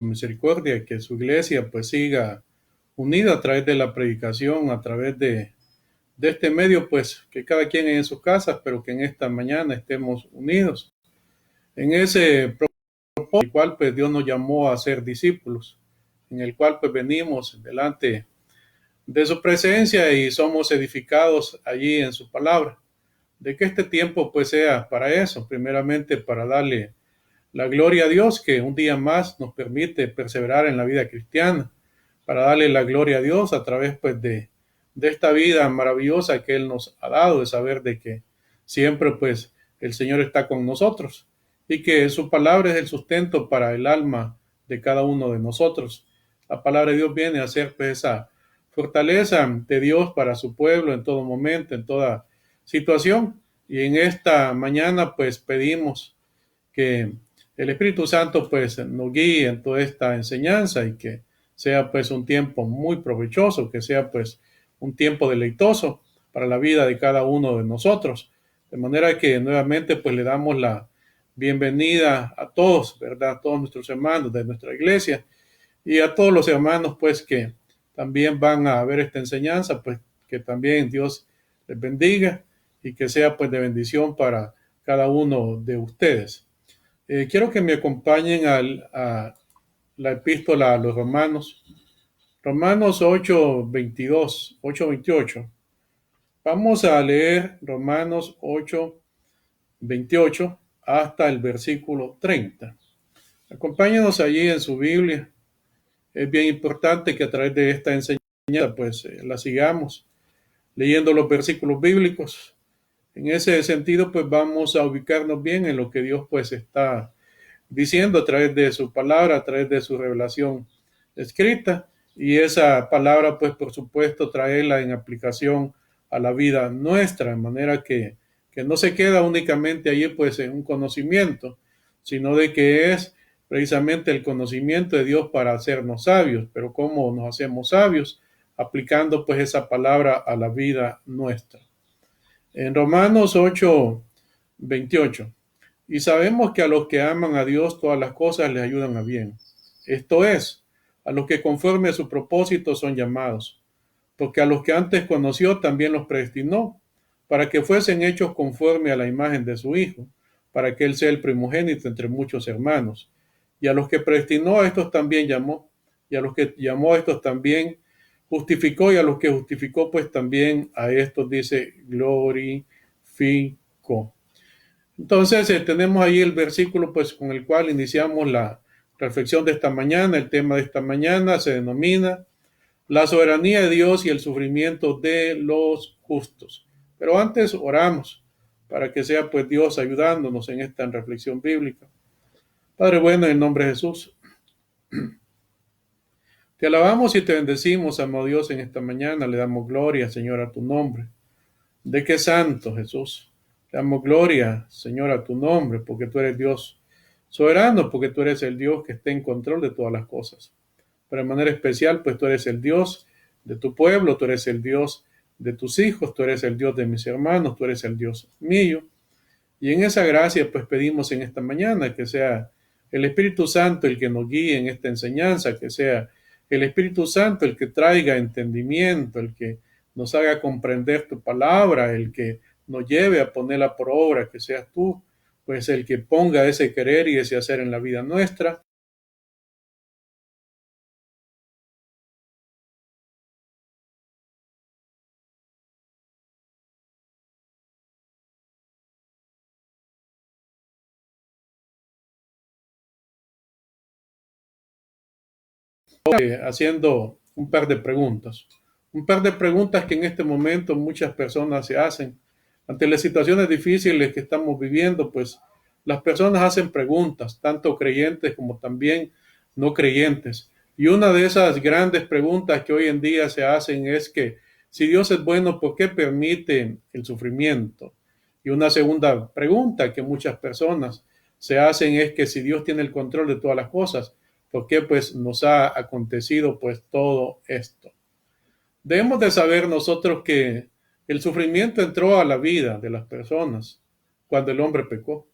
misericordia, que su iglesia pues siga unida a través de la predicación, a través de este medio, pues que cada quien en sus casas, pero que en esta mañana estemos unidos en ese propósito, el cual pues Dios nos llamó a ser discípulos, en el cual pues venimos delante de su presencia y somos edificados allí en su palabra. De que este tiempo pues sea para eso, primeramente para darle la gloria a Dios que un día más nos permite perseverar en la vida cristiana, para darle la gloria a Dios a través pues de esta vida maravillosa que Él nos ha dado, de saber de que siempre pues el Señor está con nosotros y que su palabra es el sustento para el alma de cada uno de nosotros. La palabra de Dios viene a ser pues esa fortaleza de Dios para su pueblo en todo momento, en toda situación. Y en esta mañana pues pedimos que el Espíritu Santo pues nos guíe en toda esta enseñanza y que sea pues un tiempo muy provechoso, que sea pues un tiempo deleitoso para la vida de cada uno de nosotros. De manera que nuevamente pues le damos la bienvenida a todos, ¿verdad? A todos nuestros hermanos de nuestra iglesia y a todos los hermanos pues que también van a ver esta enseñanza, pues que también Dios les bendiga y que sea pues de bendición para cada uno de ustedes. Quiero que me acompañen a la epístola a los Romanos, Romanos 8:22, 8:28. Vamos a leer Romanos 8:28 hasta el versículo 30. Acompáñenos allí en su Biblia. Es bien importante que a través de esta enseñanza pues la sigamos leyendo los versículos bíblicos. En ese sentido pues vamos a ubicarnos bien en lo que Dios pues está diciendo a través de su palabra, a través de su revelación escrita, y esa palabra pues por supuesto traerla en aplicación a la vida nuestra, de manera que no se queda únicamente allí pues en un conocimiento, sino de que es precisamente el conocimiento de Dios para hacernos sabios. Pero ¿cómo nos hacemos sabios? Aplicando pues esa palabra a la vida nuestra. En Romanos 8:28. Y sabemos que a los que aman a Dios todas las cosas les ayudan a bien. Esto es, a los que conforme a su propósito son llamados. Porque a los que antes conoció también los predestinó, para que fuesen hechos conforme a la imagen de su Hijo, para que Él sea el primogénito entre muchos hermanos. Y a los que predestinó a estos también llamó, y a los que llamó a estos también justificó, y a los que justificó pues también a estos dice glorificó. Entonces tenemos ahí el versículo pues con el cual iniciamos la reflexión de esta mañana. El tema de esta mañana se denomina la soberanía de Dios y el sufrimiento de los justos. Pero antes oramos para que sea pues Dios ayudándonos en esta reflexión bíblica. Padre bueno, en el nombre de Jesús, te alabamos y te bendecimos, amado Dios, en esta mañana. Le damos gloria, Señor, a tu nombre. De qué santo, Jesús. Le damos gloria, Señor, a tu nombre, porque tú eres Dios soberano, porque tú eres el Dios que está en control de todas las cosas. Pero de manera especial, pues tú eres el Dios de tu pueblo, tú eres el Dios de tus hijos, tú eres el Dios de mis hermanos, tú eres el Dios mío. Y en esa gracia, pues pedimos en esta mañana que sea el Espíritu Santo el que nos guíe en esta enseñanza, que sea el Espíritu Santo el que traiga entendimiento, el que nos haga comprender tu palabra, el que nos lleve a ponerla por obra, que seas tú, pues el que ponga ese querer y ese hacer en la vida nuestra. Haciendo un par de preguntas. Un par de preguntas que en este momento muchas personas se hacen. Ante las situaciones difíciles que estamos viviendo, pues las personas hacen preguntas, tanto creyentes como también no creyentes. Y una de esas grandes preguntas que hoy en día se hacen es que si Dios es bueno, ¿por qué permite el sufrimiento? Y una segunda pregunta que muchas personas se hacen es que si Dios tiene el control de todas las cosas, ¿por qué pues nos ha acontecido pues todo esto? Debemos de saber nosotros que el sufrimiento entró a la vida de las personas cuando el hombre pecó.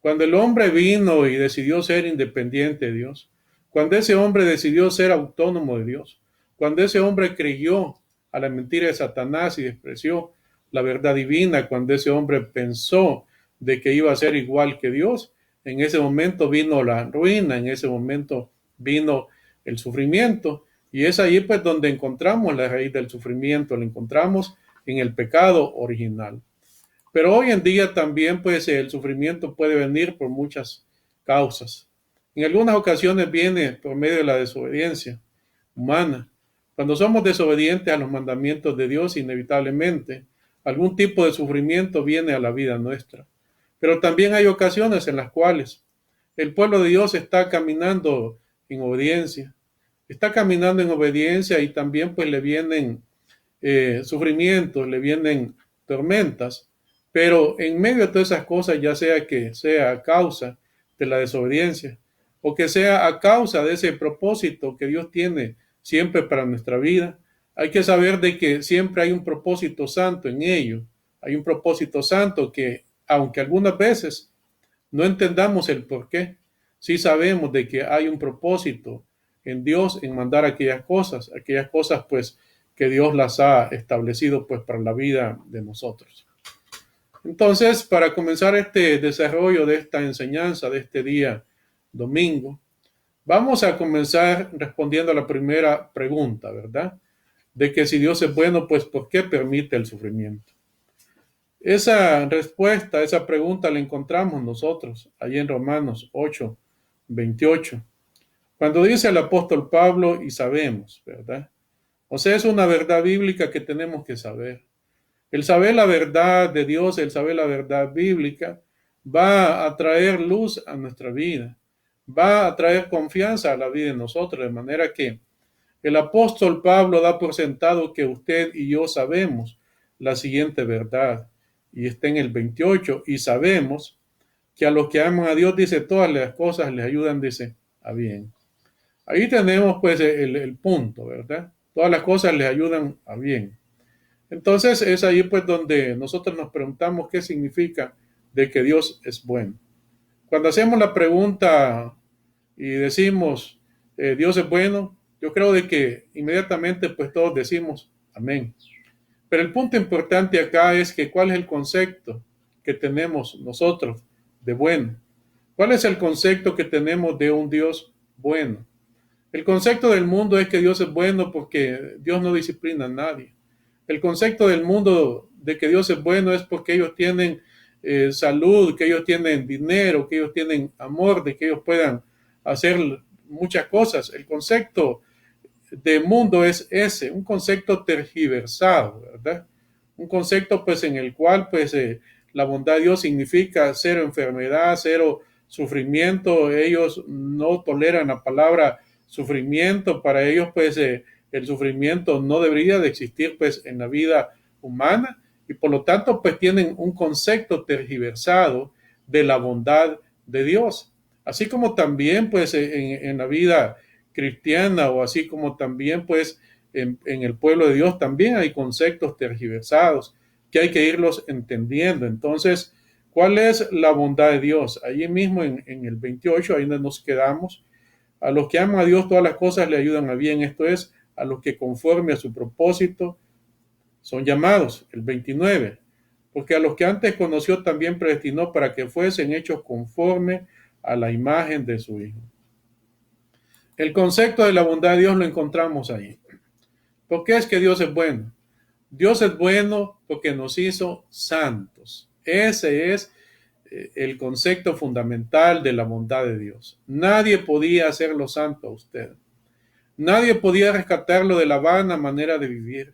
Cuando el hombre vino y decidió ser independiente de Dios, cuando ese hombre decidió ser autónomo de Dios, cuando ese hombre creyó a la mentira de Satanás y despreció la verdad divina, cuando ese hombre pensó de que iba a ser igual que Dios, en ese momento vino la ruina, en ese momento vino el sufrimiento, y es ahí pues donde encontramos la raíz del sufrimiento, lo encontramos en el pecado original. Pero hoy en día también pues el sufrimiento puede venir por muchas causas. En algunas ocasiones viene por medio de la desobediencia humana. Cuando somos desobedientes a los mandamientos de Dios, inevitablemente algún tipo de sufrimiento viene a la vida nuestra. Pero también hay ocasiones en las cuales el pueblo de Dios está caminando en obediencia. Está caminando en obediencia y también pues le vienen sufrimientos, le vienen tormentas. Pero en medio de todas esas cosas, ya sea que sea a causa de la desobediencia o que sea a causa de ese propósito que Dios tiene siempre para nuestra vida, hay que saber de que siempre hay un propósito santo en ello. Hay un propósito santo que, aunque algunas veces no entendamos el por qué, sí sabemos de que hay un propósito en Dios en mandar aquellas cosas pues que Dios las ha establecido pues para la vida de nosotros. Entonces, para comenzar este desarrollo de esta enseñanza de este día domingo, vamos a comenzar respondiendo a la primera pregunta, ¿verdad? De que si Dios es bueno, pues ¿por qué permite el sufrimiento? Esa respuesta, esa pregunta la encontramos nosotros ahí en Romanos 8:28, cuando dice el apóstol Pablo, y sabemos, ¿verdad? O sea, es una verdad bíblica que tenemos que saber. El saber la verdad de Dios, el saber la verdad bíblica, va a traer luz a nuestra vida, va a traer confianza a la vida de nosotros, de manera que el apóstol Pablo da por sentado que usted y yo sabemos la siguiente verdad, y está en el 28, y sabemos que a los que aman a Dios, dice, todas las cosas les ayudan, dice, a bien. Ahí tenemos pues el punto, ¿verdad? Todas las cosas les ayudan a bien. Entonces es ahí pues donde nosotros nos preguntamos qué significa de que Dios es bueno. Cuando hacemos la pregunta y decimos Dios es bueno, yo creo de que inmediatamente pues todos decimos amén. Pero el punto importante acá es que cuál es el concepto que tenemos nosotros de bueno. ¿Cuál es el concepto que tenemos de un Dios bueno? El concepto del mundo es que Dios es bueno porque Dios no disciplina a nadie. El concepto del mundo de que Dios es bueno es porque ellos tienen salud, que ellos tienen dinero, que ellos tienen amor, de que ellos puedan hacer muchas cosas. El concepto de mundo es ese, un concepto tergiversado, ¿verdad? Un concepto pues en el cual pues la bondad de Dios significa cero enfermedad, cero sufrimiento. Ellos no toleran la palabra sufrimiento. Para ellos pues el sufrimiento no debería de existir pues en la vida humana, y por lo tanto pues tienen un concepto tergiversado de la bondad de Dios. Así como también pues en la vida cristiana, o así como también pues en el pueblo de Dios también hay conceptos tergiversados que hay que irlos entendiendo. Entonces, ¿cuál es la bondad de Dios? Allí mismo en el 28, ahí nos quedamos. A los que aman a Dios todas las cosas le ayudan a bien, esto es, a los que conforme a su propósito son llamados. El 29, porque a los que antes conoció también predestinó para que fuesen hechos conforme a la imagen de su Hijo. El concepto de la bondad de Dios lo encontramos ahí. ¿Por qué es que Dios es bueno? Dios es bueno porque nos hizo santos. Ese es el concepto fundamental de la bondad de Dios. Nadie podía hacerlo santo a usted. Nadie podía rescatarlo de la vana manera de vivir.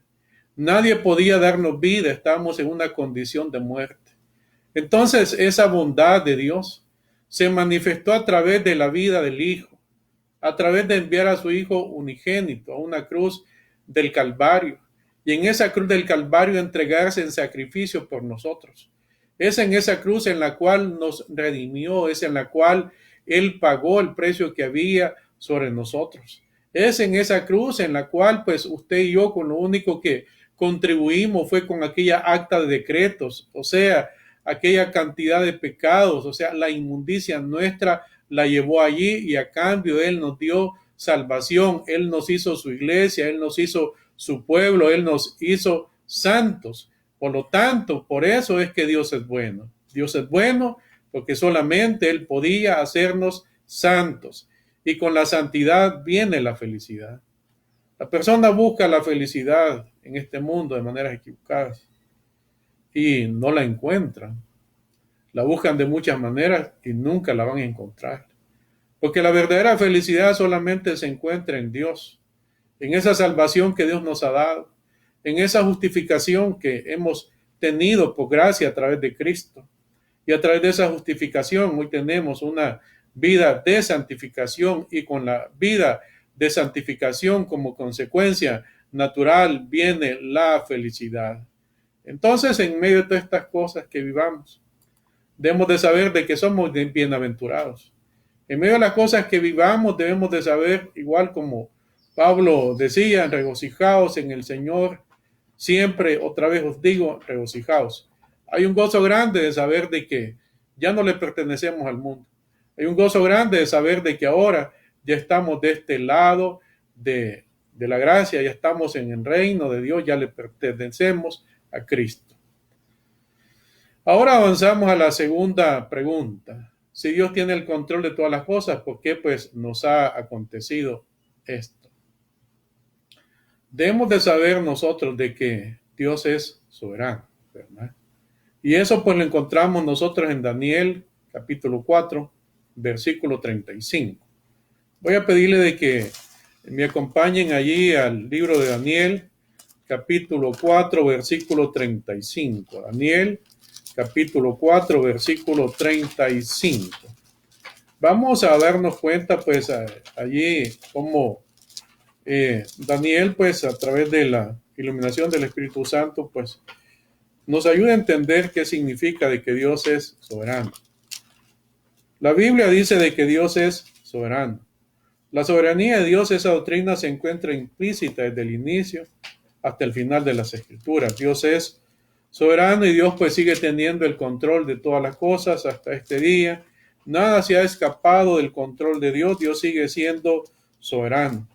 Nadie podía darnos vida. Estábamos en una condición de muerte. Entonces, esa bondad de Dios se manifestó a través de la vida del Hijo, a través de enviar a su Hijo unigénito a una cruz del Calvario, y en esa cruz del Calvario entregarse en sacrificio por nosotros. Es en esa cruz en la cual nos redimió, es en la cual Él pagó el precio que había sobre nosotros. Es en esa cruz en la cual pues usted y yo con lo único que contribuimos fue con aquella acta de decretos, o sea, aquella cantidad de pecados, o sea, la inmundicia nuestra la llevó allí y a cambio Él nos dio salvación, Él nos hizo su iglesia, Él nos hizo su pueblo, Él nos hizo santos. Por lo tanto, por eso es que Dios es bueno. Dios es bueno porque solamente Él podía hacernos santos. Y con la santidad viene la felicidad. La persona busca la felicidad en este mundo de maneras equivocadas y no la encuentran. La buscan de muchas maneras y nunca la van a encontrar. Porque la verdadera felicidad solamente se encuentra en Dios, en esa salvación que Dios nos ha dado, en esa justificación que hemos tenido por gracia a través de Cristo. Y a través de esa justificación hoy tenemos una vida de santificación, y con la vida de santificación como consecuencia natural viene la felicidad. Entonces, en medio de todas estas cosas que vivamos, debemos de saber de que somos bienaventurados. En medio de las cosas que vivamos debemos de saber, igual como Pablo decía, regocijaos en el Señor. Siempre, otra vez os digo, regocijaos. Hay un gozo grande de saber de que ya no le pertenecemos al mundo. Hay un gozo grande de saber de que ahora ya estamos de este lado de la gracia, ya estamos en el reino de Dios, ya le pertenecemos a Cristo. Ahora avanzamos a la segunda pregunta. Si Dios tiene el control de todas las cosas, ¿por qué pues nos ha acontecido esto? Debemos de saber nosotros de que Dios es soberano, ¿verdad? Y eso pues lo encontramos nosotros en Daniel capítulo 4, versículo 35. Voy a pedirle de que me acompañen allí al libro de Daniel capítulo 4, versículo 35. Daniel capítulo 4, versículo 35. Vamos a darnos cuenta pues allí cómo Daniel pues a través de la iluminación del Espíritu Santo pues nos ayuda a entender qué significa de que Dios es soberano. La Biblia dice de que Dios es soberano. La soberanía de Dios, esa doctrina se encuentra implícita desde el inicio hasta el final de las Escrituras. Dios es soberano y Dios pues sigue teniendo el control de todas las cosas hasta este día. Nada se ha escapado del control de Dios. Dios sigue siendo soberano.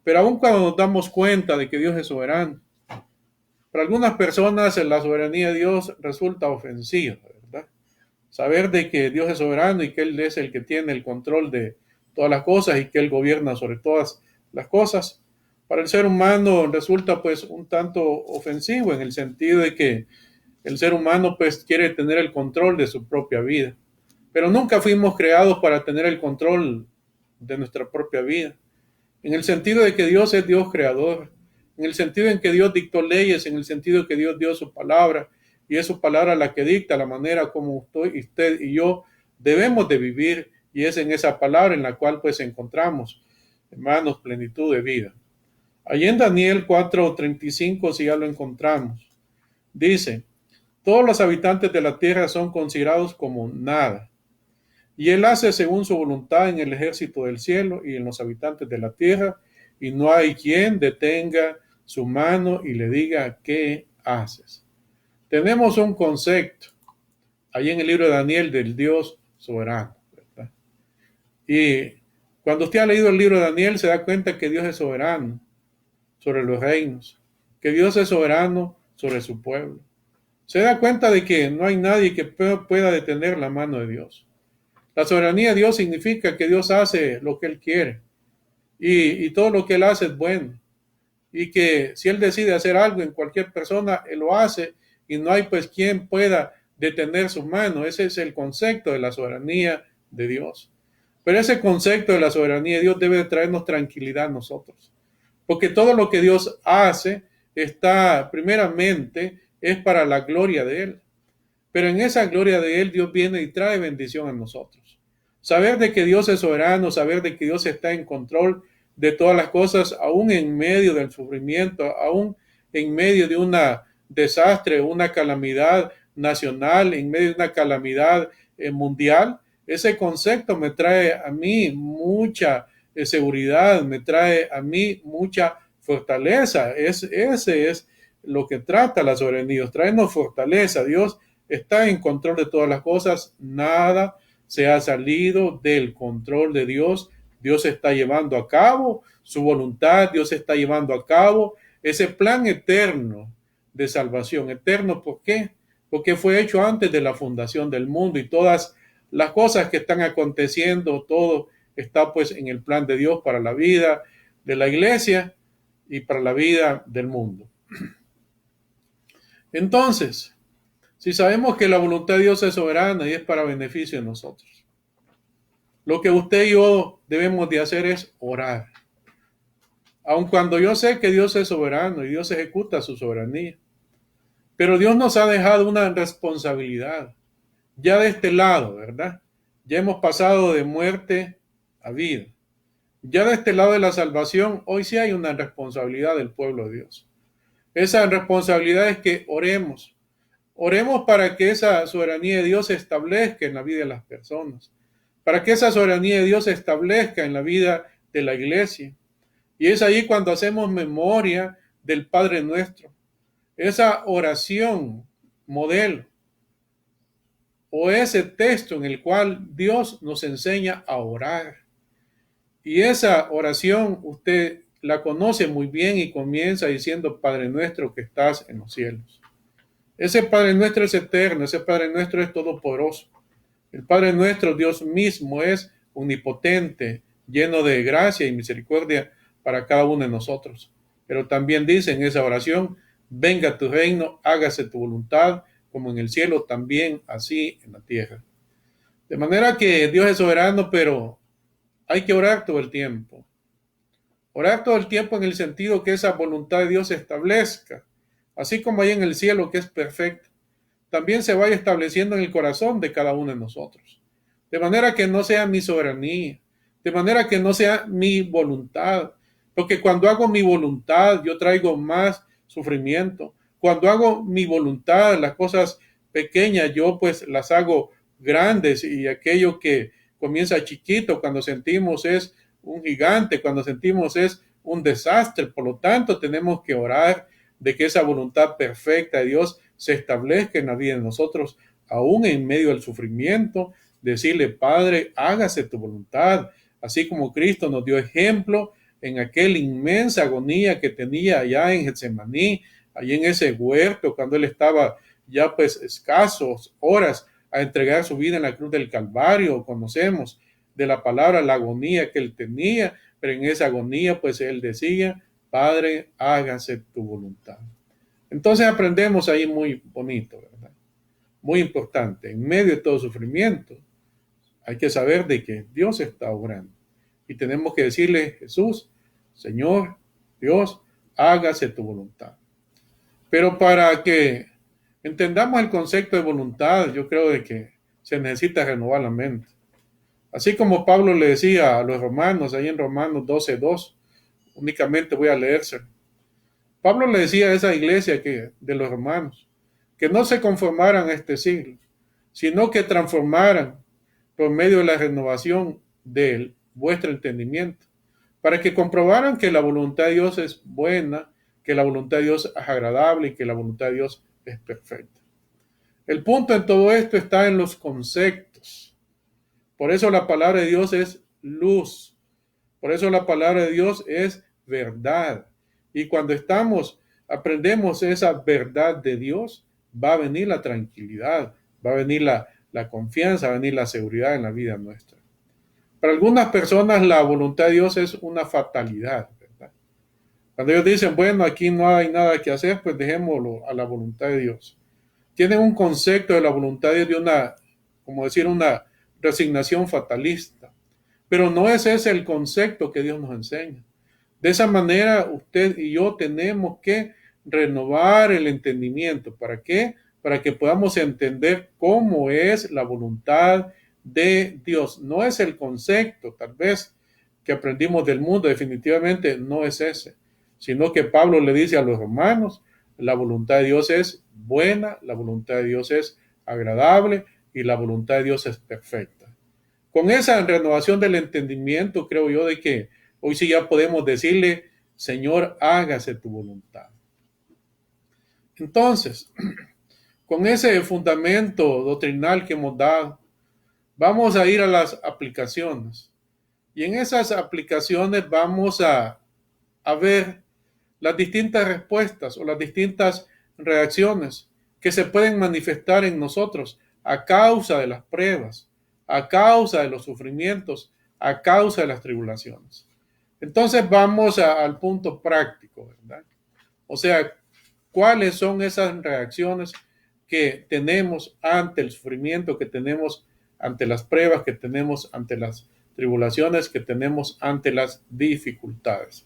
Pero aun cuando nos damos cuenta de que Dios es soberano, para algunas personas la soberanía de Dios resulta ofensiva, ¿verdad? Saber de que Dios es soberano y que Él es el que tiene el control de todas las cosas y que Él gobierna sobre todas las cosas, para el ser humano resulta pues un tanto ofensivo, en el sentido de que el ser humano pues quiere tener el control de su propia vida. Pero nunca fuimos creados para tener el control de nuestra propia vida, en el sentido de que Dios es Dios creador, en el sentido en que Dios dictó leyes, en el sentido que Dios dio su palabra, y es su palabra la que dicta la manera como usted y yo debemos de vivir, y es en esa palabra en la cual pues encontramos, hermanos, plenitud de vida. Allí en Daniel 4:35, si ya lo encontramos, dice: todos los habitantes de la tierra son considerados como nada, y Él hace según su voluntad en el ejército del cielo y en los habitantes de la tierra, y no hay quien detenga su mano y le diga: ¿qué haces? Tenemos un concepto ahí en el libro de Daniel del Dios soberano, ¿verdad? Y cuando usted ha leído el libro de Daniel se da cuenta que Dios es soberano sobre los reinos, que Dios es soberano sobre su pueblo. Se da cuenta de que no hay nadie que pueda detener la mano de Dios. La soberanía de Dios significa que Dios hace lo que Él quiere, y todo lo que Él hace es bueno, y que si Él decide hacer algo en cualquier persona, Él lo hace, y no hay pues quien pueda detener su mano. Ese es el concepto de la soberanía de Dios. Pero ese concepto de la soberanía de Dios debe de traernos tranquilidad a nosotros, porque todo lo que Dios hace está primeramente es para la gloria de Él. Pero en esa gloria de Él, Dios viene y trae bendición a nosotros. Saber de que Dios es soberano, saber de que Dios está en control de todas las cosas, aún en medio del sufrimiento, aún en medio de un desastre, una calamidad nacional, en medio de una calamidad mundial. Ese concepto me trae a mí mucha seguridad, me trae a mí mucha fortaleza. Ese es lo que trata la soberanía, traernos fortaleza. Dios está en control de todas las cosas, nada se ha salido del control de Dios. Dios está llevando a cabo su voluntad, Dios está llevando a cabo ese plan eterno de salvación. Eterno, ¿por qué? Porque fue hecho antes de la fundación del mundo y todas las cosas que están aconteciendo, todo está pues en el plan de Dios para la vida de la iglesia y para la vida del mundo. Entonces, si sabemos que la voluntad de Dios es soberana y es para beneficio de nosotros, lo que usted y yo debemos de hacer es orar. Aun cuando yo sé que Dios es soberano y Dios ejecuta su soberanía, pero Dios nos ha dejado una responsabilidad. Ya de este lado, ¿verdad? Ya hemos pasado de muerte a vida. Ya de este lado de la salvación, hoy sí hay una responsabilidad del pueblo de Dios. Esa responsabilidad es que oremos. Oremos para que esa soberanía de Dios se establezca en la vida de las personas, para que esa soberanía de Dios se establezca en la vida de la iglesia. Y es ahí cuando hacemos memoria del Padre Nuestro, esa oración modelo o ese texto en el cual Dios nos enseña a orar. Y esa oración usted la conoce muy bien y comienza diciendo: Padre nuestro que estás en los cielos. Ese Padre nuestro es eterno, ese Padre nuestro es todopoderoso. El Padre nuestro, Dios mismo, es omnipotente, lleno de gracia y misericordia para cada uno de nosotros. Pero también dice en esa oración: venga tu reino, hágase tu voluntad, como en el cielo, también así en la tierra. De manera que Dios es soberano, pero hay que orar todo el tiempo. Orar todo el tiempo en el sentido que esa voluntad de Dios se establezca, así como hay en el cielo, que es perfecto, también se vaya estableciendo en el corazón de cada uno de nosotros. De manera que no sea mi soberanía, de manera que no sea mi voluntad, porque cuando hago mi voluntad yo traigo más sufrimiento. Cuando hago mi voluntad, las cosas pequeñas yo pues las hago grandes, y aquello que comienza chiquito cuando sentimos es un gigante, cuando sentimos es un desastre. Por lo tanto, tenemos que orar de que esa voluntad perfecta de Dios se establezca en la vida de nosotros, aún en medio del sufrimiento. Decirle: Padre, hágase tu voluntad, así como Cristo nos dio ejemplo en aquella inmensa agonía que tenía allá en Getsemaní, allí en ese huerto, cuando él estaba ya pues escasos horas a entregar su vida en la cruz del Calvario. Conocemos de la palabra la agonía que él tenía, pero en esa agonía pues él decía: Padre, hágase tu voluntad. Entonces aprendemos ahí muy bonito, ¿verdad? Muy importante. En medio de todo sufrimiento, hay que saber de que Dios está obrando. Y tenemos que decirle: Jesús, Señor, Dios, hágase tu voluntad. Pero para que entendamos el concepto de voluntad, yo creo de que se necesita renovar la mente. Así como Pablo le decía a los romanos, ahí en Romanos 12:2, únicamente voy a leérselo. Pablo le decía a esa iglesia de los romanos que no se conformaran a este siglo, sino que transformaran por medio de la renovación de vuestro entendimiento, para que comprobaran que la voluntad de Dios es buena, que la voluntad de Dios es agradable y que la voluntad de Dios es perfecta. El punto en todo esto está en los conceptos. Por eso la palabra de Dios es luz. Por eso la palabra de Dios es verdad. Y cuando aprendemos esa verdad de Dios, va a venir la tranquilidad, va a venir la confianza, va a venir la seguridad en la vida nuestra. Para algunas personas la voluntad de Dios es una fatalidad, ¿verdad? Cuando ellos dicen: bueno, aquí no hay nada que hacer, pues dejémoslo a la voluntad de Dios. Tienen un concepto de la voluntad de Dios, una resignación fatalista. Pero no es ese el concepto que Dios nos enseña. De esa manera, usted y yo tenemos que renovar el entendimiento. ¿Para qué? Para que podamos entender cómo es la voluntad de Dios. No es el concepto, tal vez, que aprendimos del mundo, definitivamente no es ese, sino que Pablo le dice a los romanos: la voluntad de Dios es buena, la voluntad de Dios es agradable y la voluntad de Dios es perfecta. Con esa renovación del entendimiento, creo yo de que hoy sí ya podemos decirle: Señor, hágase tu voluntad. Entonces, con ese fundamento doctrinal que hemos dado, Vamos a ir a las aplicaciones. Y en esas aplicaciones vamos a ver las distintas respuestas o las distintas reacciones que se pueden manifestar en nosotros a causa de las pruebas, a causa de los sufrimientos, a causa de las tribulaciones. Entonces vamos al punto práctico, ¿verdad? O sea, ¿cuáles son esas reacciones que tenemos ante el sufrimiento, que tenemos ante las pruebas, que tenemos ante las tribulaciones, que tenemos ante las dificultades?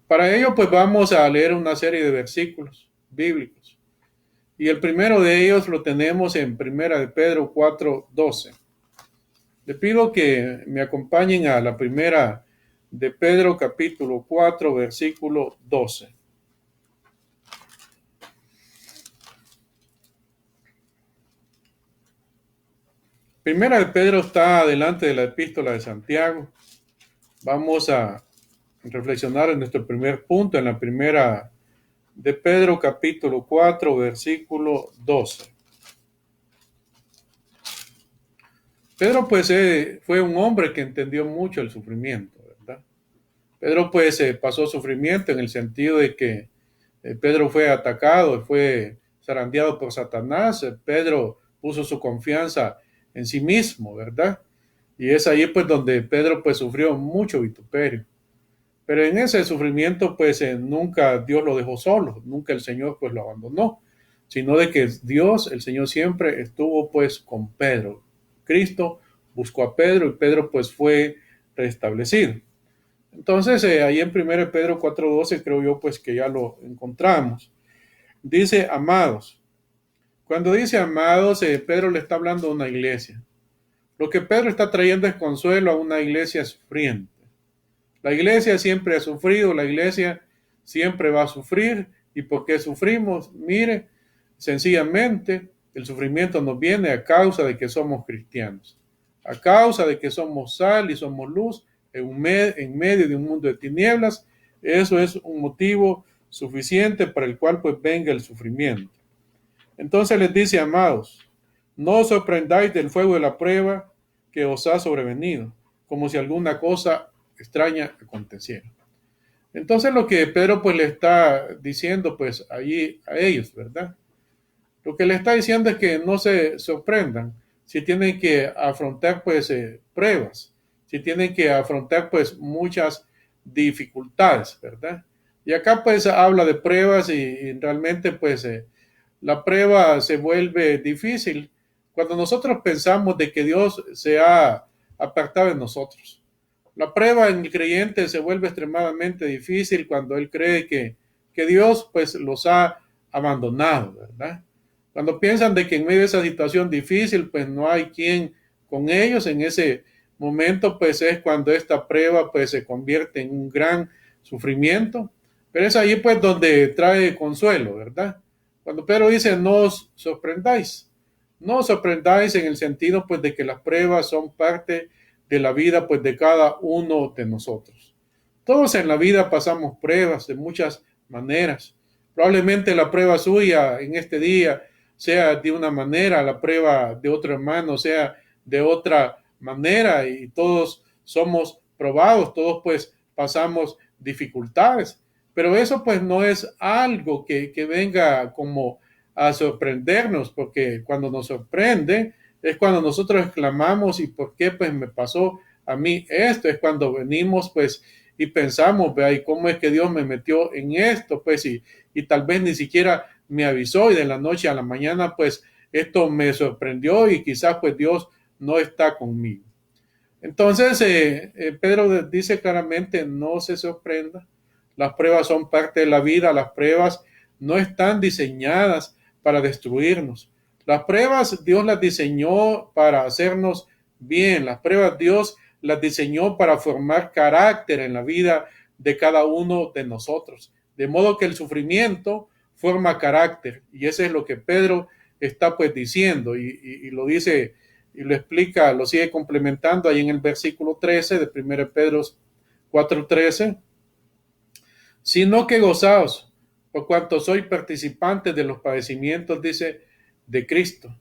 Para ello, pues vamos a leer una serie de versículos bíblicos. Y el primero de ellos lo tenemos en Primera de Pedro 4:12. Le pido que me acompañen a la Primera de Pedro capítulo 4, versículo 12. Primera de Pedro está adelante de la epístola de Santiago. Vamos a reflexionar en nuestro primer punto en la Primera de Pedro capítulo 4, versículo 12. Pedro pues fue un hombre que entendió mucho el sufrimiento, ¿verdad? Pedro pues pasó sufrimiento en el sentido de que Pedro fue atacado, fue zarandeado por Satanás. Pedro puso su confianza en sí mismo, ¿verdad? Y es ahí pues donde Pedro pues sufrió mucho vituperio. Pero en ese sufrimiento pues nunca Dios lo dejó solo, nunca el Señor pues lo abandonó, sino de que Dios, el Señor siempre estuvo pues con Pedro. Cristo buscó a Pedro y Pedro pues fue restablecido. Entonces ahí en 1 Pedro 4:12 creo yo pues que ya lo encontramos. Dice amados. Cuando dice amados, Pedro le está hablando a una iglesia. Lo que Pedro está trayendo es consuelo a una iglesia sufriente. La iglesia siempre ha sufrido, la iglesia siempre va a sufrir. ¿Y por qué sufrimos? Mire, sencillamente el sufrimiento nos viene a causa de que somos cristianos, a causa de que somos sal y somos luz en medio de un mundo de tinieblas. Eso es un motivo suficiente para el cual pues venga el sufrimiento. Entonces les dice, amados, no os sorprendáis del fuego de la prueba que os ha sobrevenido, como si alguna cosa extraña aconteciera. Entonces lo que Pedro pues le está diciendo pues allí a ellos, ¿verdad? Lo que le está diciendo es que no se sorprendan si tienen que afrontar pues pruebas, si tienen que afrontar pues muchas dificultades, ¿verdad? Y acá pues habla de pruebas y realmente pues la prueba se vuelve difícil cuando nosotros pensamos de que Dios se ha apartado de nosotros. La prueba en el creyente se vuelve extremadamente difícil cuando él cree que Dios pues los ha abandonado, ¿verdad? Cuando piensan de que en medio de esa situación difícil pues no hay quien con ellos, en ese momento pues es cuando esta prueba pues se convierte en un gran sufrimiento, pero es ahí pues donde trae consuelo, ¿verdad? Cuando Pedro dice no os sorprendáis, no os sorprendáis en el sentido pues de que las pruebas son parte de la vida pues de cada uno de nosotros. Todos en la vida pasamos pruebas de muchas maneras. Probablemente la prueba suya en este día sea de una manera, la prueba de otro hermano sea de otra manera, y todos somos probados, todos pues pasamos dificultades. Pero eso pues no es algo que venga como a sorprendernos, porque cuando nos sorprende es cuando nosotros exclamamos, ¿y por qué pues me pasó a mí esto? Es cuando venimos pues y pensamos, vea, ¿y cómo es que Dios me metió en esto? Pues y tal vez ni siquiera me avisó, y de la noche a la mañana pues esto me sorprendió y quizás pues Dios no está conmigo. Entonces Pedro dice claramente, no se sorprenda, las pruebas son parte de la vida, las pruebas no están diseñadas para destruirnos. Las pruebas Dios las diseñó para hacernos bien, las pruebas Dios las diseñó para formar carácter en la vida de cada uno de nosotros. De modo que el sufrimiento forma carácter, y eso es lo que Pedro está pues diciendo, y lo dice y lo explica, lo sigue complementando ahí en el versículo 13 de 1 Pedro 4:13, sino que gozaos por cuanto sois participantes de los padecimientos, dice, de Cristo,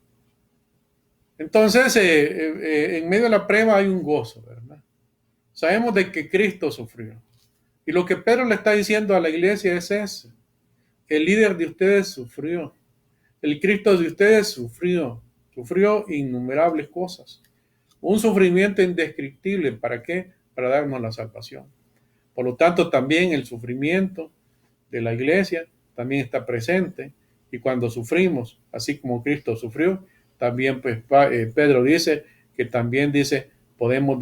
Entonces, en medio de la prueba hay un gozo, ¿verdad? Sabemos de que Cristo sufrió. Y lo que Pedro le está diciendo a la iglesia es eso. El líder de ustedes sufrió. El Cristo de ustedes sufrió innumerables cosas. Un sufrimiento indescriptible. ¿Para qué? Para darnos la salvación. Por lo tanto, también el sufrimiento de la iglesia también está presente. Y cuando sufrimos, así como Cristo sufrió, también pues Pedro dice que también podemos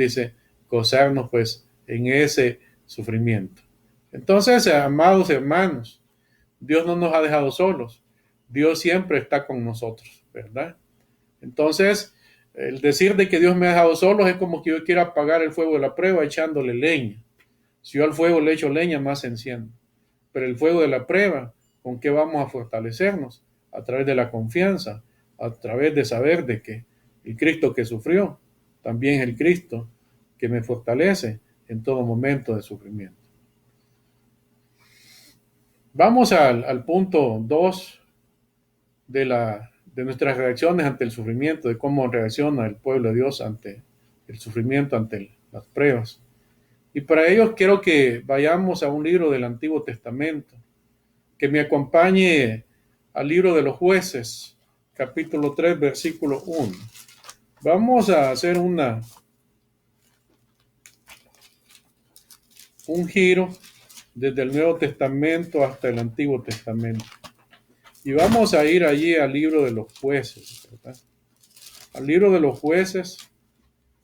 gozarnos pues en ese sufrimiento. Entonces, amados hermanos, Dios no nos ha dejado solos. Dios siempre está con nosotros, ¿verdad? Entonces, el decir de que Dios me ha dejado solos es como que yo quiera apagar el fuego de la prueba echándole leña. Si yo al fuego le echo leña, más se enciende. Pero el fuego de la prueba, ¿con qué vamos a fortalecernos? A través de la confianza, a través de saber de que el Cristo que sufrió, también es el Cristo que me fortalece en todo momento de sufrimiento. Vamos al punto 2 de nuestras reacciones ante el sufrimiento, de cómo reacciona el pueblo de Dios ante el sufrimiento, ante las pruebas. Y para ello quiero que vayamos a un libro del Antiguo Testamento, que me acompañe al libro de los Jueces, capítulo 3, versículo 1. Vamos a hacer un giro desde el Nuevo Testamento hasta el Antiguo Testamento. Y vamos a ir allí al libro de los Jueces, ¿verdad? Al libro de los Jueces,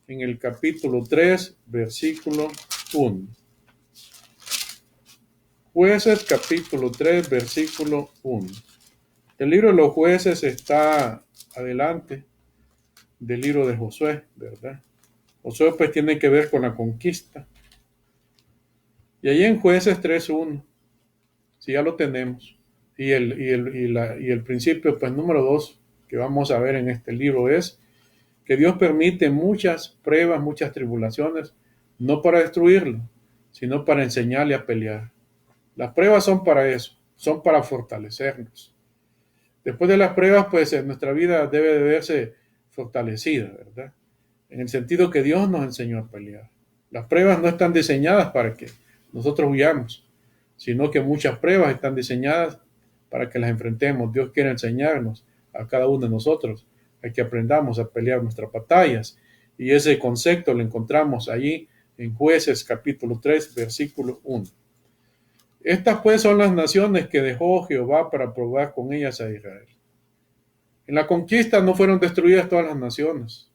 en el capítulo 3, versículo 1. Jueces, capítulo 3, versículo 1. El libro de los Jueces está adelante del libro de Josué, ¿verdad? Josué pues tiene que ver con la conquista. Y ahí en Jueces 3.1, si ya lo tenemos, y el principio pues número 2 que vamos a ver en este libro es que Dios permite muchas pruebas, muchas tribulaciones, no para destruirlo, sino para enseñarle a pelear. Las pruebas son para eso, son para fortalecernos. Después de las pruebas, pues nuestra vida debe de verse fortalecida, ¿verdad? En el sentido que Dios nos enseñó a pelear. Las pruebas no están diseñadas para que nosotros huyamos, sino que muchas pruebas están diseñadas para que las enfrentemos. Dios quiere enseñarnos a cada uno de nosotros a que aprendamos a pelear nuestras batallas. Y ese concepto lo encontramos allí en Jueces capítulo 3, versículo 1. Estas pues son las naciones que dejó Jehová para probar con ellas a Israel. En la conquista no fueron destruidas todas las naciones,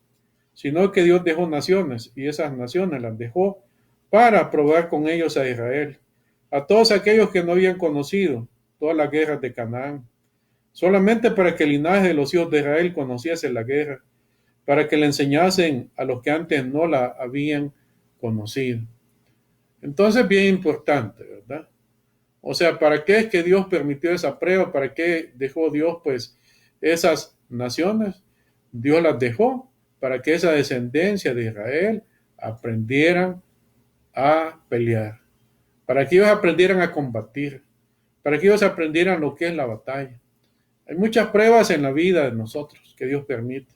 sino que Dios dejó naciones y esas naciones las dejó para probar con ellos a Israel, a todos aquellos que no habían conocido todas las guerras de Canaán, solamente para que el linaje de los hijos de Israel conociese la guerra, para que le enseñasen a los que antes no la habían conocido. Entonces, bien importante, ¿verdad? O sea, ¿para qué es que Dios permitió esa prueba? ¿Para qué dejó Dios, pues, esas naciones? Dios las dejó para que esa descendencia de Israel aprendieran a pelear, para que ellos aprendieran a combatir, para que ellos aprendieran lo que es la batalla. Hay muchas pruebas en la vida de nosotros que Dios permite,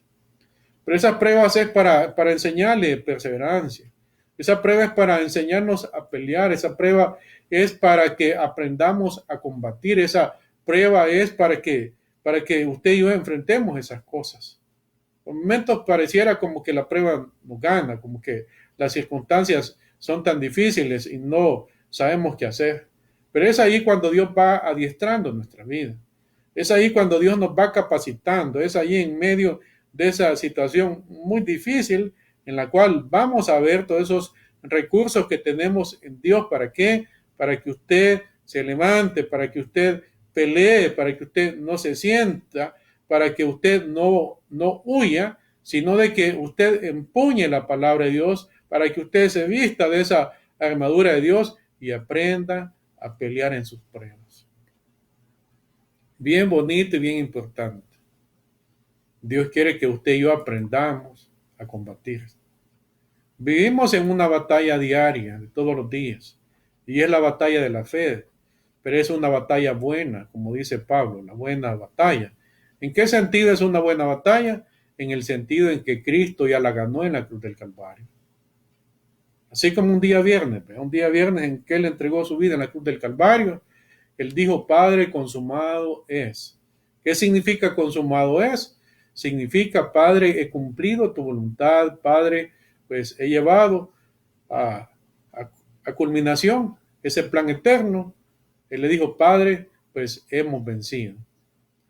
pero esas pruebas es para enseñarle perseverancia. Esa prueba es para enseñarnos a pelear. Esa prueba es para que aprendamos a combatir. Esa prueba es para que usted y yo enfrentemos esas cosas. Por momentos pareciera como que la prueba nos gana, como que las circunstancias son tan difíciles y no sabemos qué hacer. Pero es ahí cuando Dios va adiestrando nuestra vida. Es ahí cuando Dios nos va capacitando. Es ahí en medio de esa situación muy difícil en la cual vamos a ver todos esos recursos que tenemos en Dios. ¿Para qué? Para que usted se levante, para que usted pelee, para que usted no se sienta, para que usted no huya, sino de que usted empuñe la palabra de Dios, para que usted se vista de esa armadura de Dios y aprenda a pelear en sus pruebas. Bien bonito y bien importante. Dios quiere que usted y yo aprendamos a combatir. Vivimos en una batalla diaria de todos los días y es la batalla de la fe, pero es una batalla buena, como dice Pablo, la buena batalla. ¿En qué sentido es una buena batalla? en el sentido en que Cristo ya la ganó en la cruz del Calvario. Así como un día viernes en que Él entregó su vida en la cruz del Calvario, Él dijo, Padre, consumado es. ¿Qué significa consumado es? Significa, Padre, he cumplido tu voluntad, Padre, pues he llevado a, a culminación ese plan eterno. Él le dijo, Padre, pues hemos vencido.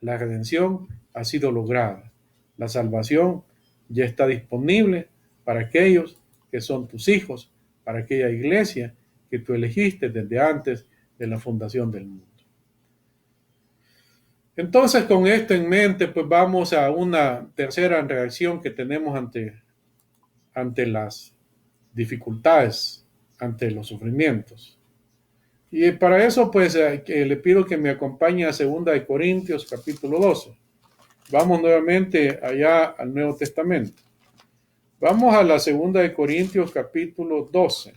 La redención ha sido lograda. La salvación ya está disponible para aquellos que son tus hijos, para aquella iglesia que tú elegiste desde antes de la fundación del mundo. Entonces, con esto en mente, pues vamos a una tercera reacción que tenemos ante las dificultades, ante los sufrimientos. Y para eso, pues, le pido que me acompañe a 2 Corintios, capítulo 12. Vamos nuevamente allá al Nuevo Testamento. Vamos a la 2 Corintios, capítulo 12.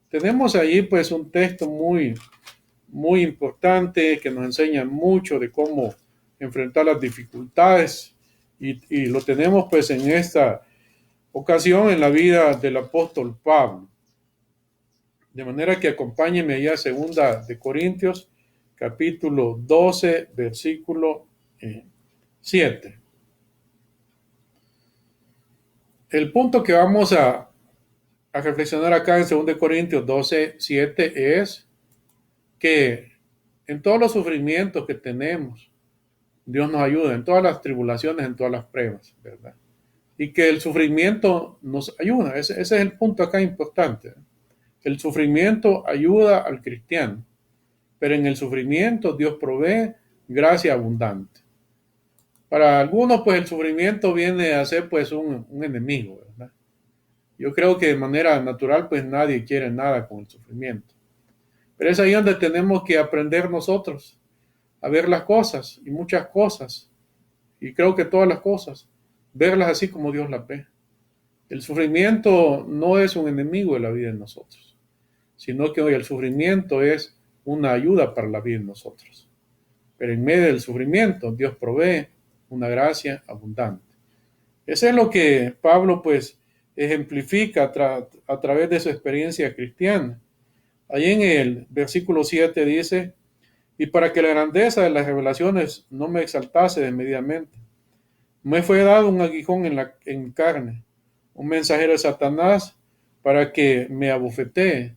Tenemos allí, pues, un texto muy importante que nos enseña mucho de cómo enfrentar las dificultades y lo tenemos pues en esta ocasión en la vida del apóstol Pablo. De manera que acompáñenme allá a 2 Corintios capítulo 12 versículo 7. El punto que vamos a reflexionar acá en 2 Corintios 12, 7 es que en todos los sufrimientos que tenemos, Dios nos ayuda, en todas las tribulaciones, en todas las pruebas, ¿verdad? Y que el sufrimiento nos ayuda, ese es el punto acá importante. El sufrimiento ayuda al cristiano, pero en el sufrimiento Dios provee gracia abundante. Para algunos, pues el sufrimiento viene a ser pues un enemigo, ¿verdad? Yo creo que de manera natural, pues nadie quiere nada con el sufrimiento. Pero es ahí donde tenemos que aprender nosotros a ver las cosas y muchas cosas, y creo que todas las cosas, verlas así como Dios las ve. El sufrimiento no es un enemigo de la vida de nosotros, sino que hoy el sufrimiento es una ayuda para la vida de nosotros. Pero en medio del sufrimiento Dios provee una gracia abundante. Eso es lo que Pablo pues ejemplifica a través de su experiencia cristiana. Allí en el versículo 7 dice, y para que la grandeza de las revelaciones no me exaltase desmedidamente, me fue dado un aguijón en carne, un mensajero de Satanás para que me abofetee,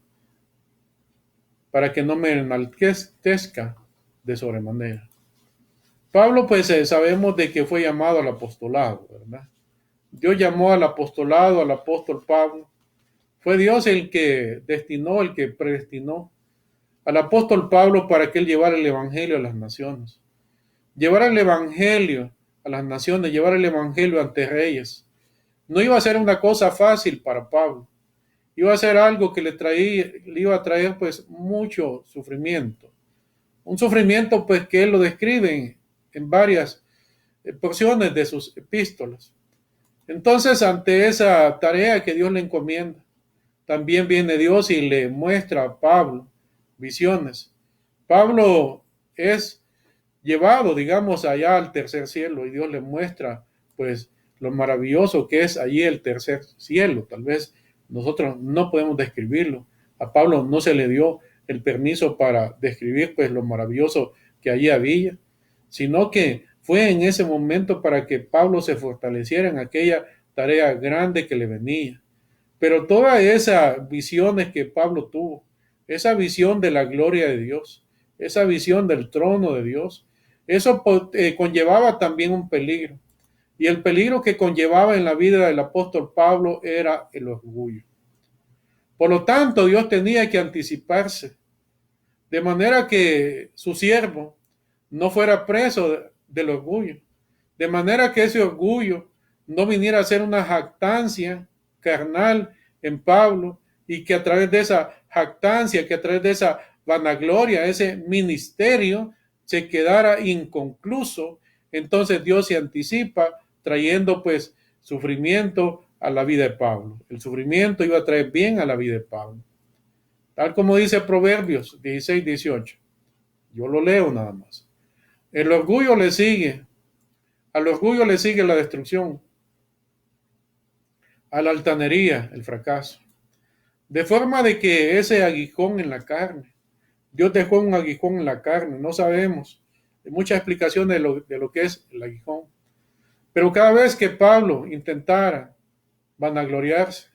para que no me enaltezca de sobremanera. Pablo, pues sabemos de que fue llamado al apostolado, ¿verdad? Dios llamó al apostolado, al apóstol Pablo. Fue Dios el que destinó, el que predestinó al apóstol Pablo para que él llevara el evangelio a las naciones. Llevar el evangelio a las naciones, llevar el evangelio ante reyes. No iba a ser una cosa fácil para Pablo. Iba a ser algo que le iba a traer pues mucho sufrimiento. Un sufrimiento pues que él lo describe en varias porciones de sus epístolas. Entonces, ante esa tarea que Dios le encomienda, también viene Dios y le muestra a Pablo visiones. Pablo es llevado, digamos, allá al tercer cielo y Dios le muestra, pues, lo maravilloso que es allí el tercer cielo. Tal vez nosotros no podemos describirlo. A Pablo no se le dio el permiso para describir, pues, lo maravilloso que allí había, sino que fue en ese momento para que Pablo se fortaleciera en aquella tarea grande que le venía. Pero todas esas visiones que Pablo tuvo, esa visión de la gloria de Dios, esa visión del trono de Dios, eso conllevaba también un peligro. Y el peligro que conllevaba en la vida del apóstol Pablo era el orgullo. Por lo tanto, Dios tenía que anticiparse, de manera que su siervo no fuera preso del orgullo, de manera que ese orgullo no viniera a ser una jactancia carnal en Pablo y que a través de esa jactancia, que a través de esa vanagloria, ese ministerio se quedara inconcluso. Entonces Dios se anticipa trayendo pues sufrimiento a la vida de Pablo. El sufrimiento iba a traer bien a la vida de Pablo. Tal como dice Proverbios 16, 18. Yo lo leo nada más. El orgullo le sigue. Al orgullo le sigue la destrucción a la altanería, el fracaso. De forma de que ese aguijón en la carne, Dios dejó un aguijón en la carne, no sabemos. Hay muchas explicaciones de lo que es el aguijón. Pero cada vez que Pablo intentara vanagloriarse,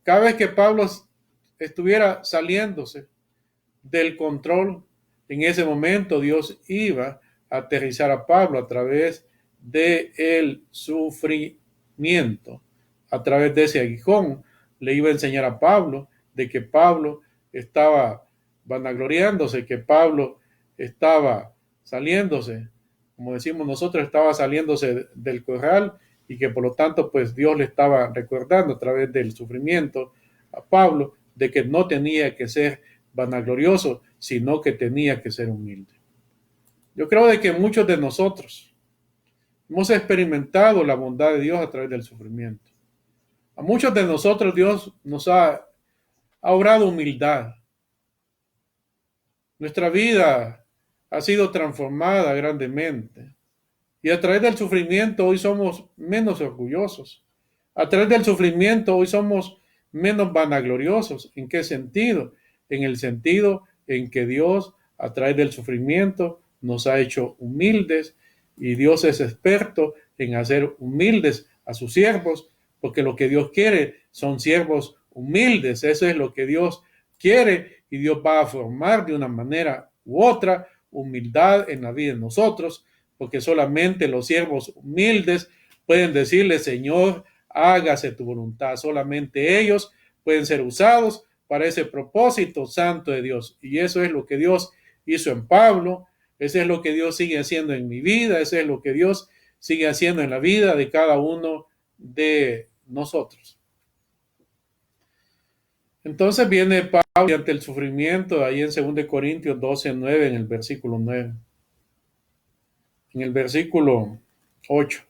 cada vez que Pablo estuviera saliéndose del control, en ese momento Dios iba a aterrizar a Pablo a través del sufrimiento, a través de ese aguijón. Le iba a enseñar a Pablo de que Pablo estaba vanagloriándose, que Pablo estaba saliéndose, como decimos nosotros, estaba saliéndose del corral, y que por lo tanto pues Dios le estaba recordando a través del sufrimiento a Pablo de que no tenía que ser vanaglorioso, sino que tenía que ser humilde. Yo creo de que muchos de nosotros hemos experimentado la bondad de Dios a través del sufrimiento. A muchos de nosotros Dios nos ha obrado humildad. Nuestra vida ha sido transformada grandemente. Y a través del sufrimiento hoy somos menos orgullosos. A través del sufrimiento hoy somos menos vanagloriosos. ¿En qué sentido? En el sentido en que Dios, a través del sufrimiento, nos ha hecho humildes, y Dios es experto en hacer humildes a sus siervos, porque lo que Dios quiere son siervos humildes. Eso es lo que Dios quiere, y Dios va a formar de una manera u otra humildad en la vida de nosotros, porque solamente los siervos humildes pueden decirle: Señor, hágase tu voluntad. Solamente ellos pueden ser usados para ese propósito santo de Dios. Y eso es lo que Dios hizo en Pablo, eso es lo que Dios sigue haciendo en mi vida, eso es lo que Dios sigue haciendo en la vida de cada uno de nosotros. Entonces viene Pablo ante el sufrimiento, ahí en 2 Corintios 12:9, en el versículo 9. En el versículo 8.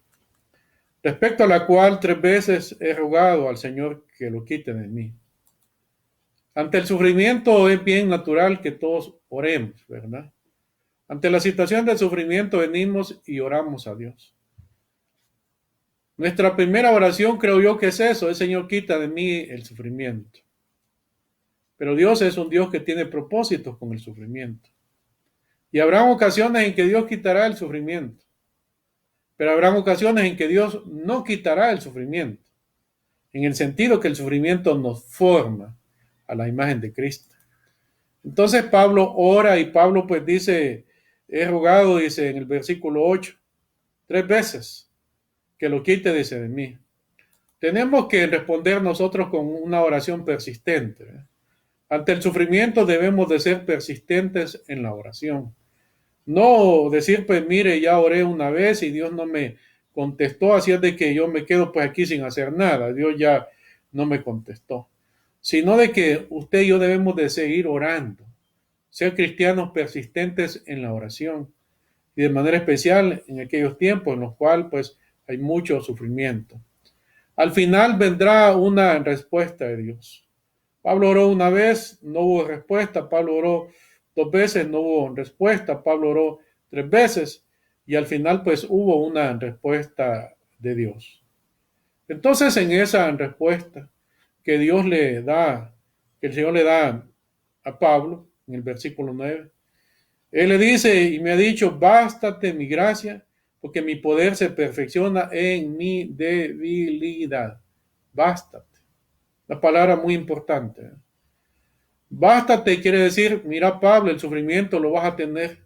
Respecto a la cual 3 veces he rogado al Señor que lo quite de mí. Ante el sufrimiento es bien natural que todos oremos, ¿verdad? Ante la situación del sufrimiento venimos y oramos a Dios. Nuestra primera oración, creo yo, que es eso: el Señor, quita de mí el sufrimiento. Pero Dios es un Dios que tiene propósitos con el sufrimiento. Y habrán ocasiones en que Dios quitará el sufrimiento. Pero habrán ocasiones en que Dios no quitará el sufrimiento, en el sentido que el sufrimiento nos forma a la imagen de Cristo. Entonces Pablo ora, y Pablo pues dice: he rogado, dice en el versículo 8, 3 veces que lo quite, dice, de mí. Tenemos que responder nosotros con una oración persistente, ¿eh? Ante el sufrimiento debemos de ser persistentes en la oración. No decir, pues mire, ya oré una vez y Dios no me contestó, así es de que yo me quedo pues aquí sin hacer nada, Dios ya no me contestó. Sino de que usted y yo debemos de seguir orando, ser cristianos persistentes en la oración, y de manera especial en aquellos tiempos en los cuales pues hay mucho sufrimiento. Al final vendrá una respuesta de Dios. Pablo oró una vez, no hubo respuesta. Pablo oró 2 veces, no hubo respuesta. Pablo oró 3 veces, y al final pues hubo una respuesta de Dios. Entonces, en esa respuesta que Dios le da, que el Señor le da a Pablo, en el versículo 9, Él le dice y me ha dicho: bástate mi gracia, porque mi poder se perfecciona en mi debilidad. Bástate. Una palabra muy importante. Bástate quiere decir: mira, Pablo, el sufrimiento lo vas a tener,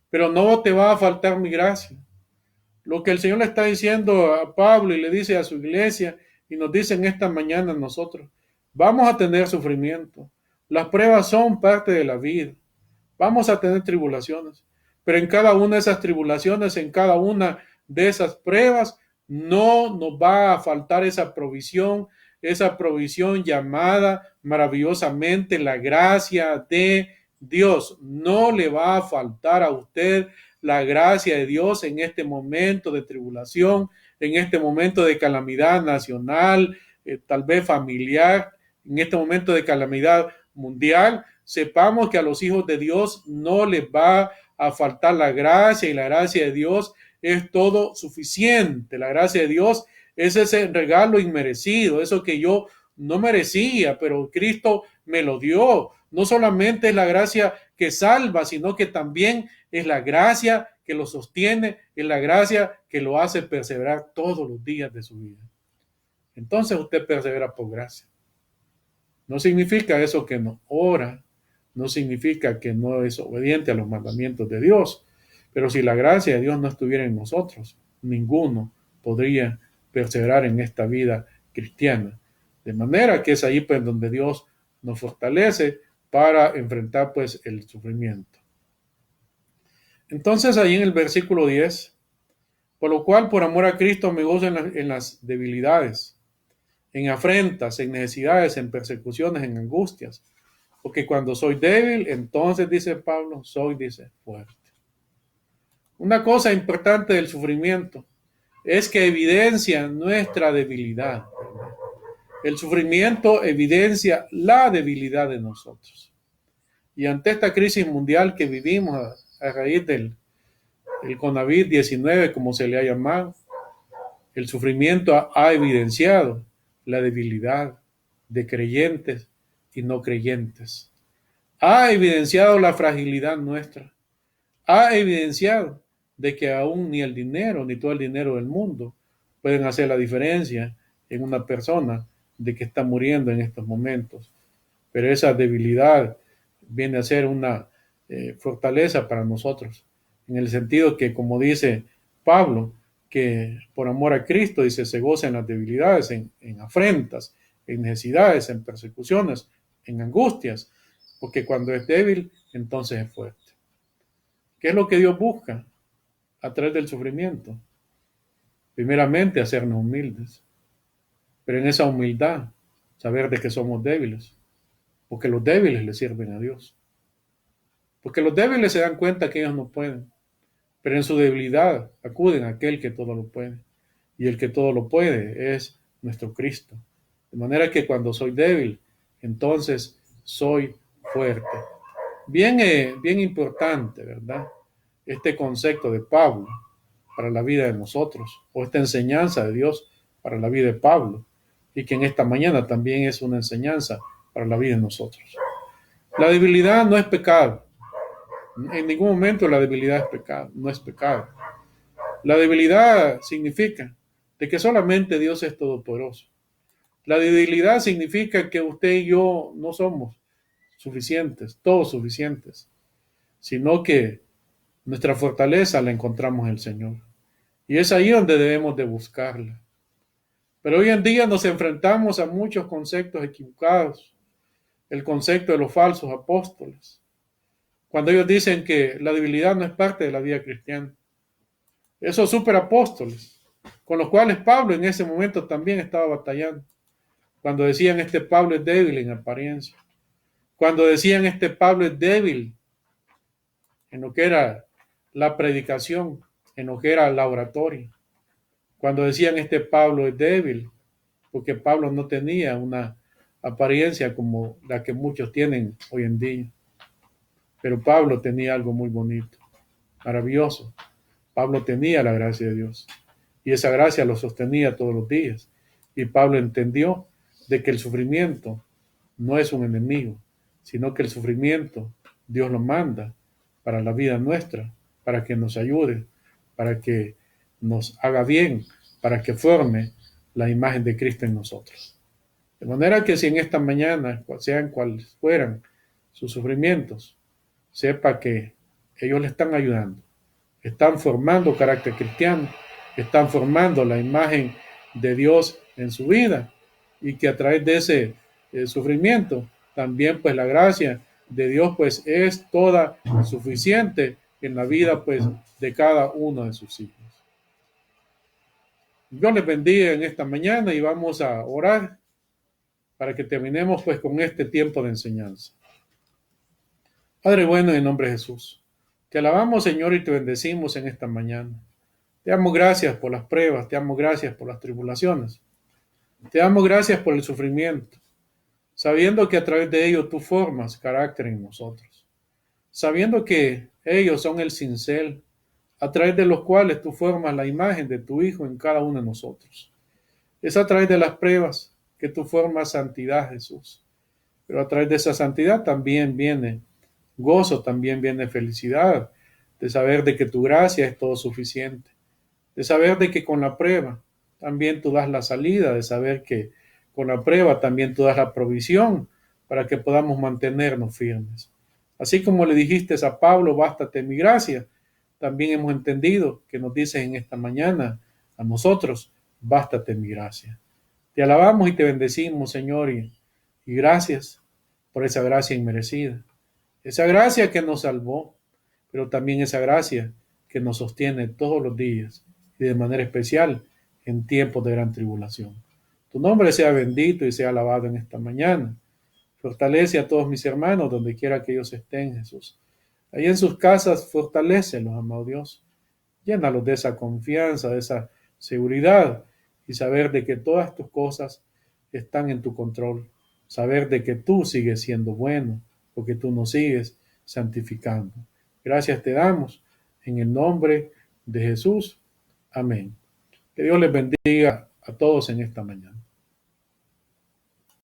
pero no te va a faltar mi gracia. Lo que el Señor le está diciendo a Pablo y le dice a su iglesia, y nos dice en esta mañana a nosotros: vamos a tener sufrimiento. Las pruebas son parte de la vida. Vamos a tener tribulaciones, pero en cada una de esas tribulaciones, en cada una de esas pruebas, no nos va a faltar esa provisión llamada maravillosamente la gracia de Dios. No le va a faltar a usted la gracia de Dios en este momento de tribulación, en este momento de calamidad nacional, tal vez familiar, en este momento de calamidad mundial. Sepamos que a los hijos de Dios no les va a faltar la gracia, y la gracia de Dios es todo suficiente. La gracia de Dios Es ese regalo inmerecido, eso que yo no merecía, pero Cristo me lo dio. No solamente es la gracia que salva, sino que también es la gracia que lo sostiene, es la gracia que lo hace perseverar todos los días de su vida. Entonces usted persevera por gracia. No significa eso que no ora, no significa que no es obediente a los mandamientos de Dios, pero si la gracia de Dios no estuviera en nosotros, ninguno podría perseverar en esta vida cristiana. De manera que es ahí pues donde Dios nos fortalece para enfrentar pues el sufrimiento. Entonces ahí en el versículo 10, por lo cual por amor a Cristo me gozo en las debilidades, en afrentas, en necesidades, en persecuciones, en angustias. Porque cuando soy débil, entonces, dice Pablo, dice, fuerte. Una cosa importante del sufrimiento es que evidencia nuestra debilidad. El sufrimiento evidencia la debilidad de nosotros. Y ante esta crisis mundial que vivimos a raíz del COVID-19, como se le ha llamado, el sufrimiento ha evidenciado la debilidad de creyentes y no creyentes. Ha evidenciado la fragilidad nuestra. Ha evidenciado de que aún ni el dinero, ni todo el dinero del mundo pueden hacer la diferencia en una persona de que está muriendo en estos momentos. Pero esa debilidad viene a ser una fortaleza para nosotros, en el sentido que, como dice Pablo, que por amor a Cristo, dice, se goza en las debilidades, en afrentas, en necesidades, en persecuciones, en angustias, porque cuando es débil, entonces es fuerte. ¿Qué es lo que Dios busca a través del sufrimiento? Primeramente, hacernos humildes, pero en esa humildad, saber de que somos débiles, porque los débiles le sirven a Dios. Porque los débiles se dan cuenta que ellos no pueden, pero en su debilidad acuden a aquel que todo lo puede. Y el que todo lo puede es nuestro Cristo. De manera que cuando soy débil, entonces soy fuerte. Bien importante, ¿verdad? Este concepto de Pablo para la vida de nosotros, o esta enseñanza de Dios para la vida de Pablo, y que en esta mañana también es una enseñanza para la vida de nosotros. La debilidad no es pecado. En ningún momento la debilidad es pecado, no es pecado. La debilidad significa de que solamente Dios es todopoderoso. La debilidad significa que usted y yo no somos suficientes, todos suficientes, sino que nuestra fortaleza la encontramos en el Señor. Y es ahí donde debemos de buscarla. Pero hoy en día nos enfrentamos a muchos conceptos equivocados. El concepto de los falsos apóstoles. Cuando ellos dicen que la debilidad no es parte de la vida cristiana. Esos superapóstoles, con los cuales Pablo en ese momento también estaba batallando. Cuando decían este Pablo es débil en apariencia. Cuando decían este Pablo es débil en lo que era la predicación, en lo que era la oratoria. Cuando decían este Pablo es débil, porque Pablo no tenía una apariencia como la que muchos tienen hoy en día. Pero Pablo tenía algo muy bonito, maravilloso. Pablo tenía la gracia de Dios y esa gracia lo sostenía todos los días. Y Pablo entendió de que el sufrimiento no es un enemigo, sino que el sufrimiento Dios lo manda para la vida nuestra, para que nos ayude, para que nos haga bien, para que forme la imagen de Cristo en nosotros. De manera que si en esta mañana, sean cuales fueran sus sufrimientos, sepa que ellos le están ayudando, están formando carácter cristiano, están formando la imagen de Dios en su vida y que a través de ese sufrimiento también pues la gracia de Dios pues es toda suficiente en la vida pues de cada uno de sus hijos. Dios les bendiga en esta mañana y vamos a orar para que terminemos pues con este tiempo de enseñanza. Padre bueno, en el nombre de Jesús, te alabamos Señor y te bendecimos en esta mañana. Te damos gracias por las pruebas, te damos gracias por las tribulaciones, te damos gracias por el sufrimiento, sabiendo que a través de ello tú formas carácter en nosotros, sabiendo que ellos son el cincel a través de los cuales tú formas la imagen de tu Hijo en cada uno de nosotros. Es a través de las pruebas que tú formas santidad, Jesús. Pero a través de esa santidad también viene gozo, también viene felicidad, de saber de que tu gracia es todo suficiente, de saber de que con la prueba también tú das la salida, de saber que con la prueba también tú das la provisión para que podamos mantenernos firmes. Así como le dijiste a Pablo, bástate mi gracia, también hemos entendido que nos dices en esta mañana a nosotros, bástate mi gracia. Te alabamos y te bendecimos, Señor, y gracias por esa gracia inmerecida. Esa gracia que nos salvó, pero también esa gracia que nos sostiene todos los días y de manera especial en tiempos de gran tribulación. Tu nombre sea bendito y sea alabado en esta mañana. Fortalece a todos mis hermanos donde quiera que ellos estén, Jesús. Ahí en sus casas, fortalécelos, amado Dios. Llénalos de esa confianza, de esa seguridad y saber de que todas tus cosas están en tu control. Saber de que tú sigues siendo bueno, porque tú nos sigues santificando. Gracias te damos en el nombre de Jesús. Amén. Que Dios les bendiga a todos en esta mañana.